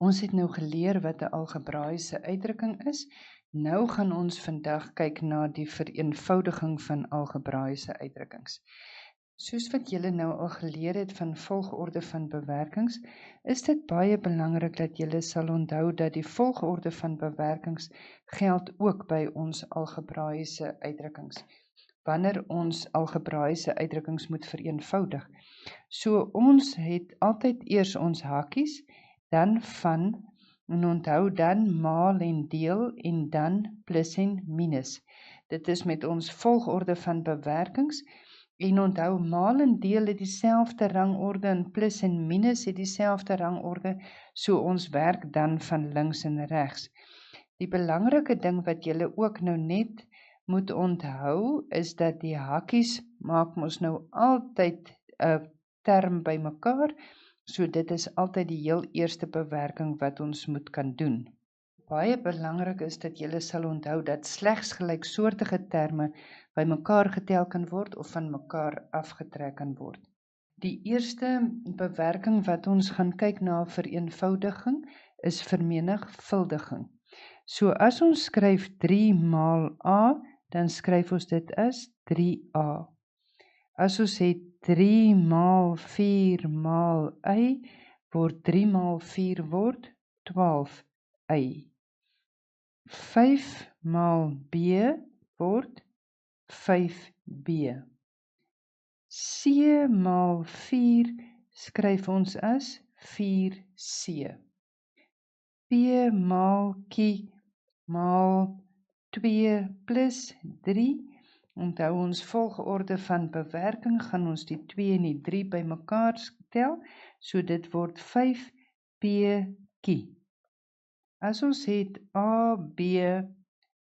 Ons het nou geleer wat 'n algebraïese uitdrukking is. Nou gaan ons vandag kyk na die vereenvoudiging van algebraïese uitdrukkings. Soos wat julle nou al geleer het van volgorde van bewerkings, is dit baie belangrik dat julle sal onthou dat die volgorde van bewerkings geld ook by ons algebraïese uitdrukkings, wanneer ons algebraïese uitdrukkings moet vereenvoudig. So ons het altyd eers ons hakies, dan van, en onthou dan maal en deel, en dan plus en minus. Dit is met ons volgorde van bewerkings, en onthou maal en deel het dieselfde rangorde, en plus en minus het dieselfde rangorde, so ons werk dan van links en regs. Die belangrike ding wat julle ook nou net moet onthou, is dat die hakies maak ons nou altyd 'n term by mekaar, so dit is altyd die heel eerste bewerking wat ons moet kan doen. Baie belangrik is dat julle sal onthou dat slegs gelyksoortige terme by mekaar getel kan word of van mekaar afgetrek kan word. Die eerste bewerking wat ons gaan kyk na vereenvoudiging is vermenigvuldiging. So as ons skryf 3 maal A, dan skryf ons dit as 3A. As ons het 3 maal 4 maal y, word 3 maal 4 word 12y. 5 maal b word 5b. C maal 4 skryf ons as 4c. P maal q maal 2 plus 3. Onthou ons volgorde van bewerking, gaan ons die 2 en die 3 by mekaar tel, so dit word 5pq. As ons het AB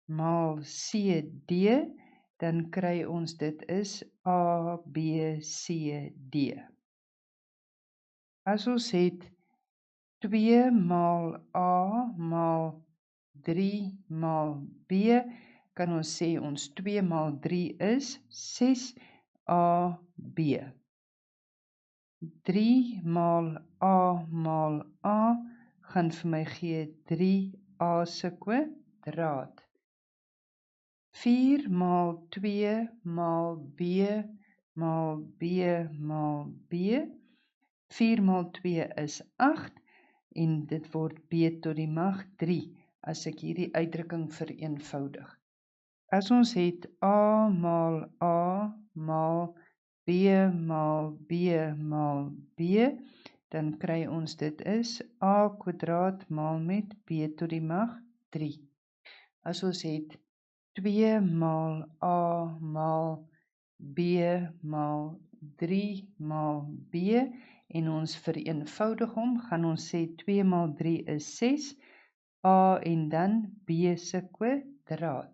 maal CD, dan kry ons dit is ABCD. As ons het 2 maal A maal 3 maal B, kan ons sê ons 2 maal 3 is 6AB. 3 maal A gaan vir my gee 3A se kwadraat. 4 maal 2 maal B maal B maal B. 4 maal 2 is 8 en dit word B tot die mag 3 as ek hierdie uitdrukking vereenvoudig. As ons het A maal B maal B maal B, dan kry ons dit is A kwadraat maal met B tot die mag 3. As ons het 2 maal A maal B maal 3 maal B en ons vereenvoudig hom, gaan ons sê 2 maal 3 is 6, A en dan B se kwadraat.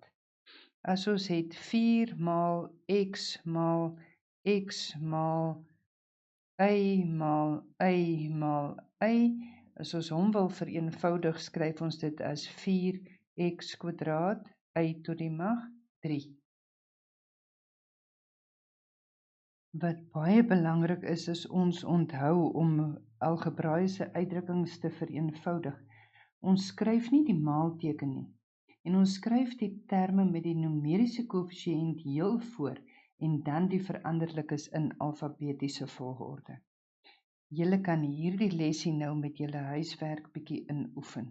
As ons het 4 maal x maal x maal y maal y maal y, as ons hom wil vereenvoudig, skryf ons dit as 4x kwadraat y tot die mag 3. Wat baie belangrik is ons onthou om algebraïese uitdrukkings te vereenvoudig. Ons skryf nie die maalteken nie, en ons skryf die terme met die numeriese koëffisiënt heel voor, en dan die veranderlikes in alfabetiese volgorde. Julle kan hierdie lesie nou met julle huiswerk bietjie inoefen.